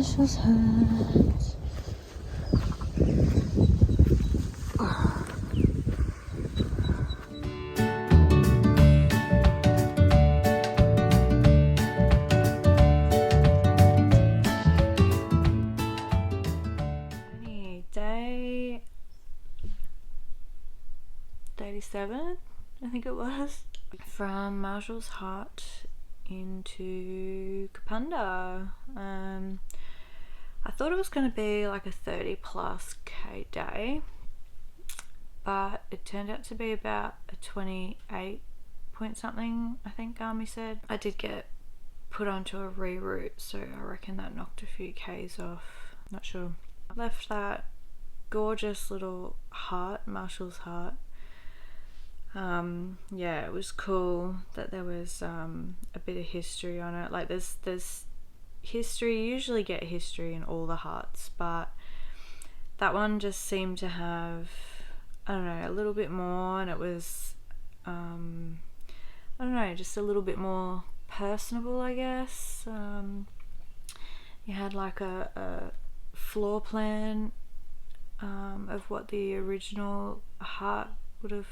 Marschalls hat. Day 37, I think it was, from Marschalls hut into Kapunda. I thought it was going to be like a 30+K day, but it turned out to be about a 28 point something, I think Garmi said. I did get put onto a reroute, so I reckon that knocked a few Ks off, not sure. I left that gorgeous little hut, Marschalls hut. Yeah, it was cool that there was a bit of history on it. Like there's history, you usually get history in all the huts, but that one just seemed to have, I don't know, a little bit more, and it was I don't know, just a little bit more personable, I guess. You had like a floor plan of what the original hut would have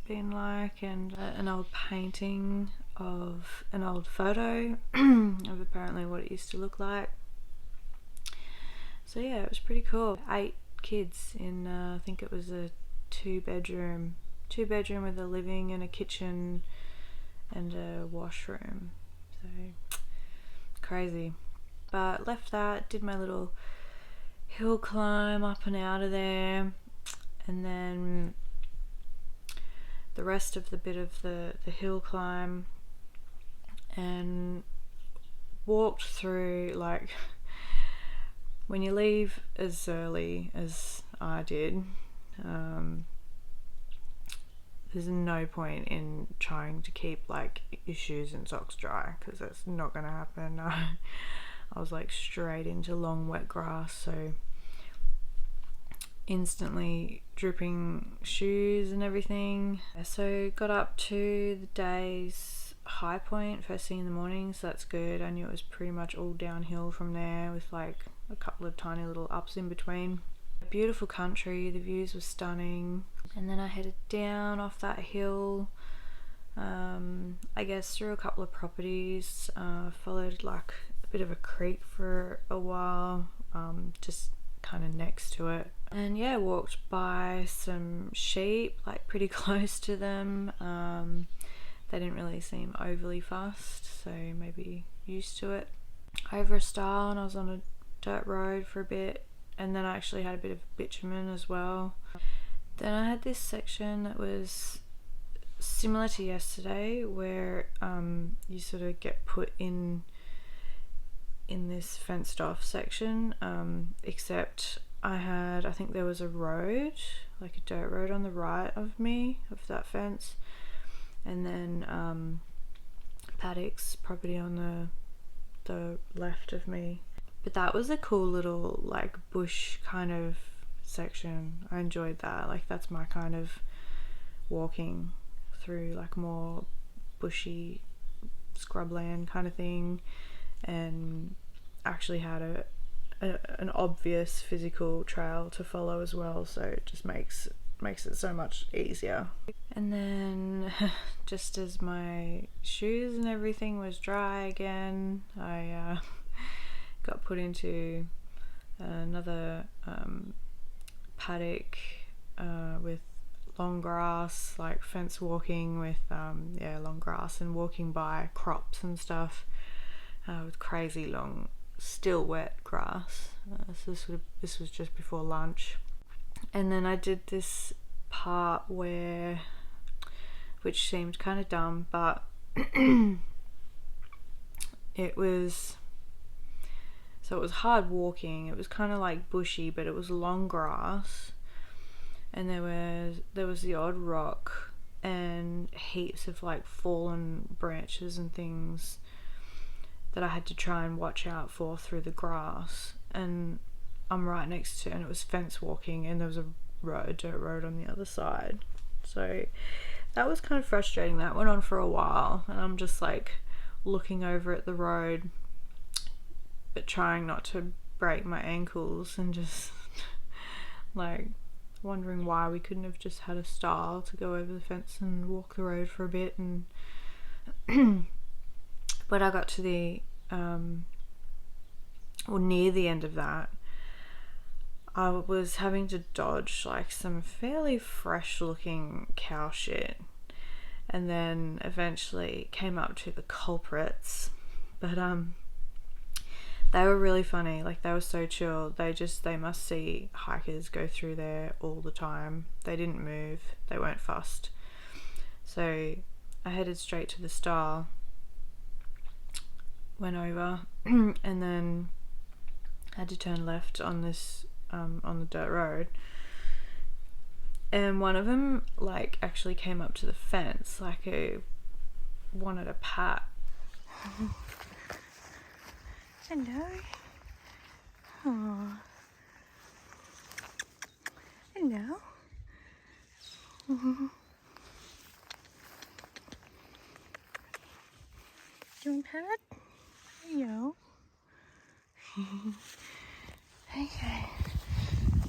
been like, and an old painting of an old photo of apparently what it used to look like. So yeah, it was pretty cool. 8 kids in I think it was a two bedroom with a living and a kitchen and a washroom. So crazy. But left that, did my little hill climb up and out of there, and then the rest of the bit of the hill climb, and walked through, like, when you leave as early as I did, there's no point in trying to keep like your shoes and socks dry, because that's not gonna happen. I was like straight into long wet grass, so instantly dripping shoes and everything. So got up to the day's high point first thing in the morning, so that's good. I knew it was pretty much all downhill from there, with like a couple of tiny little ups in between. Beautiful country, the views were stunning. And then I headed down off that hill, I guess through a couple of properties, followed like a bit of a creek for a while, just kind of next to it, and yeah, walked by some sheep, like pretty close to them. They didn't really seem overly fussed, so maybe used to it. Over a stile, and I was on a dirt road for a bit, and then I actually had a bit of bitumen as well. Then I had this section that was similar to yesterday, where you sort of get put in this fenced off section, except I think there was a road, like a dirt road on the right of me, of that fence, and then paddocks property on the left of me. But that was a cool little like bush kind of section. I enjoyed that. Like that's my kind of walking through like more bushy scrubland kind of thing, and actually had an obvious physical trail to follow as well, so it just makes it so much easier. And then just as my shoes and everything was dry again, I got put into another paddock with long grass, like fence walking with long grass, and walking by crops and stuff, with crazy long still wet grass. So this was just before lunch, and then I did this part which seemed kind of dumb, but it was hard walking. It was kind of like bushy, but it was long grass, and there was the odd rock and heaps of like fallen branches and things that I had to try and watch out for through the grass. And I'm right next to, and it was fence walking, and there was a dirt road on the other side, so that was kind of frustrating. That went on for a while, and I'm just like looking over at the road but trying not to break my ankles and just like wondering why we couldn't have just had a stile to go over the fence and walk the road for a bit. And when I got to the or near the end of that, I was having to dodge like some fairly fresh looking cow shit, and then eventually came up to the culprits. But they were really funny. Like, they were so chill. They must see hikers go through there all the time. They didn't move. They weren't fussed. So I headed straight to the stile, went over, and then had to turn left on this on the dirt road. And one of them like actually came up to the fence, like he wanted a pat. Hello. Oh. Hello. Do you want a pat? Hello. Okay.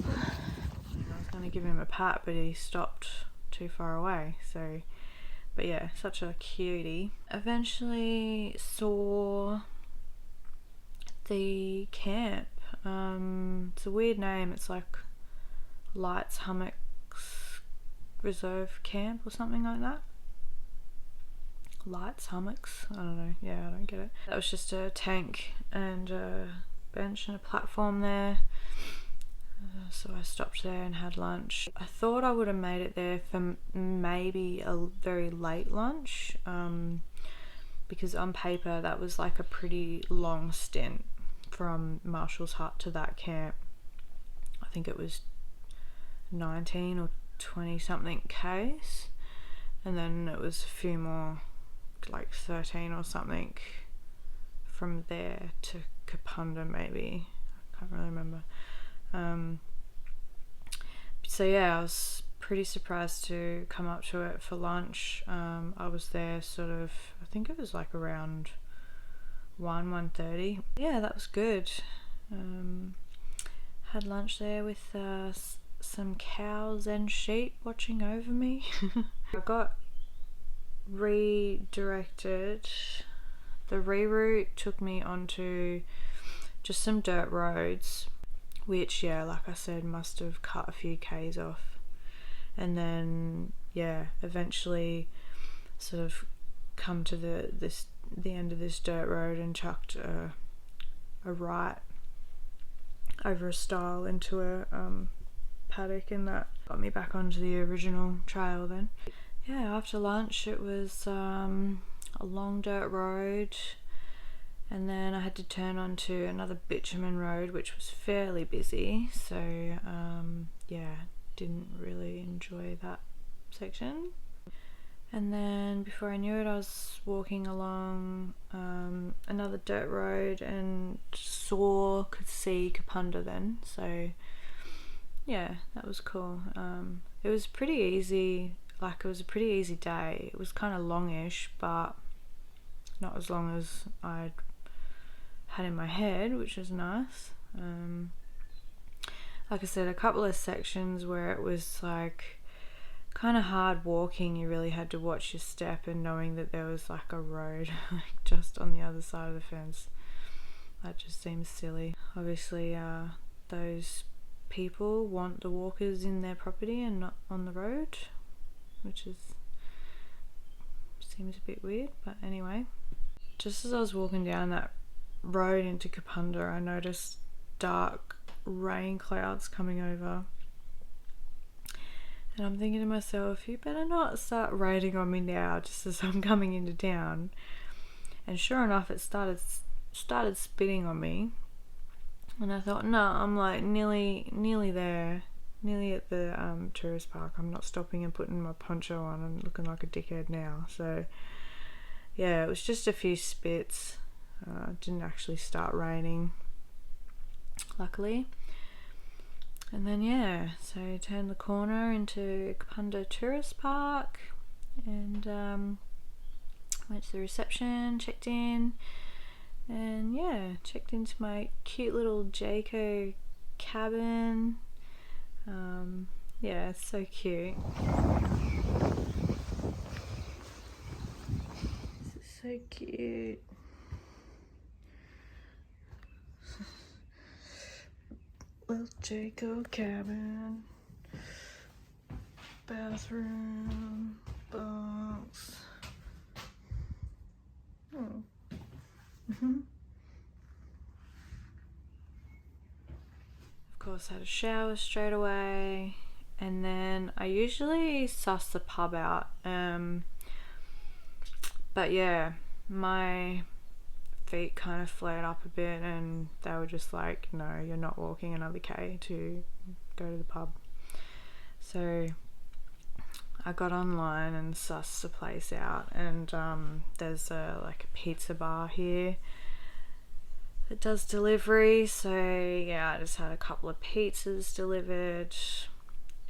I was going to give him a pat, but he stopped too far away. So, but yeah, such a cutie. Eventually saw the camp. It's a weird name. It's like Lights Hummocks Reserve Camp or something like that. Lights Hummocks, I don't know. Yeah, I don't get it. That was just a tank and a bench and a platform there. So I stopped there and had lunch. I thought I would have made it there for maybe a very late lunch, because on paper that was like a pretty long stint from Marschalls hut to that camp. I think it was 19 or 20 something k's, and then it was a few more, like 13 or something from there to Kapunda maybe. I can't really remember. So yeah, I was pretty surprised to come up to it for lunch. I was there sort of, I think it was like around 1:30. Yeah, that was good. Had lunch there with some cows and sheep watching over me. I got redirected. The reroute took me onto just some dirt roads, which, yeah, like I said, must have cut a few k's off. And then, yeah, eventually sort of come to the end of this dirt road and chucked a right over a stile into a paddock, and that got me back onto the original trail then. Yeah, after lunch it was a long dirt road, and then I had to turn onto another bitumen road which was fairly busy, so yeah, didn't really enjoy that section. And then before I knew it, I was walking along another dirt road and could see Kapunda then, so yeah, that was cool. It was pretty easy. Like, it was a pretty easy day. It was kind of longish, but not as long as I'd had in my head, which was nice. Like I said, a couple of sections where it was like kind of hard walking. You really had to watch your step, and knowing that there was like a road like just on the other side of the fence, that just seems silly. Obviously those people want the walkers in their property and not on the road, which seems a bit weird, but anyway. Just as I was walking down that road into Kapunda, I noticed dark rain clouds coming over, and I'm thinking to myself, you better not start raining on me now just as I'm coming into town. And sure enough, it started spitting on me, and I thought, no, I'm like nearly there, nearly at the tourist park. I'm not stopping and putting my poncho on and looking like a dickhead now. So yeah, it was just a few spits. It didn't actually start raining, luckily. And then yeah, so I turned the corner into Kapunda Tourist Park and went to the reception, checked in, And yeah, checked into my cute little Jayco cabin. Yeah, it's so cute. This is so cute. Little Jayco cabin. Bathroom. Bunks. Of course, had a shower straight away, and then I usually suss the pub out. But yeah, my feet kind of flared up a bit, and they were just like, no, you're not walking another K to go to the pub. So I got online and sussed the place out, and there's a pizza bar here that does delivery. So yeah, I just had a couple of pizzas delivered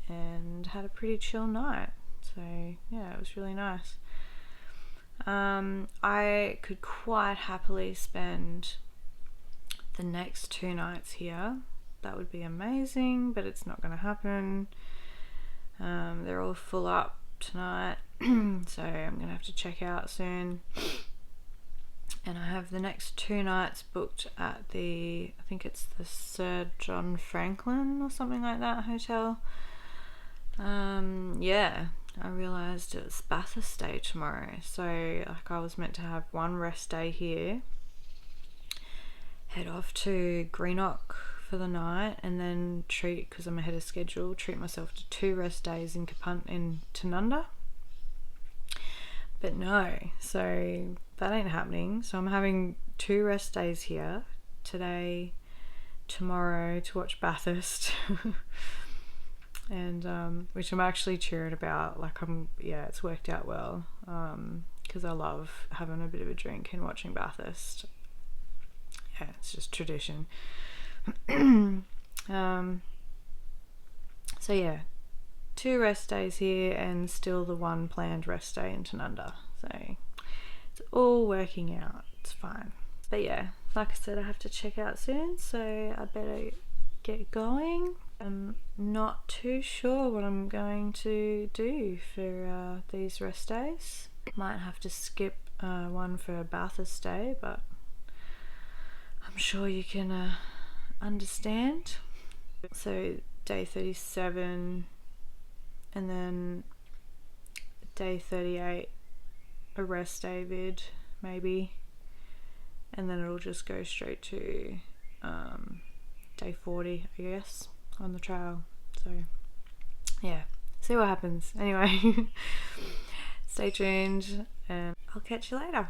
and had a pretty chill night. So yeah, it was really nice. I could quite happily spend the next 2 nights here. That would be amazing, but it's not going to happen. They're all full up tonight, so I'm going to have to check out soon. And I have the next 2 nights booked at I think it's the Sir John Franklin or something like that hotel. Yeah, I realised it was Bathurst Day tomorrow, so I was meant to have 1 rest day here, head off to Greenock for the night, and then because I'm ahead of schedule, treat myself to 2 rest days in Tanunda. But no, so that ain't happening. So I'm having 2 rest days here, today, tomorrow, to watch Bathurst. And which I'm actually cheering about. It's worked out well, because I love having a bit of a drink and watching Bathurst. Yeah, it's just tradition. So yeah, 2 rest days here and still the 1 planned rest day in Tanunda. So it's all working out. It's fine. But yeah, like I said, I have to check out soon, so I better get going. I'm not too sure what I'm going to do for these rest days. Might have to skip one for Bathurst Day, but I'm sure you can understand. So day 37, and then day 38 a rest day vid maybe, and then it'll just go straight to day 40, I guess, on the trail. So yeah, see what happens. Anyway, stay tuned and I'll catch you later.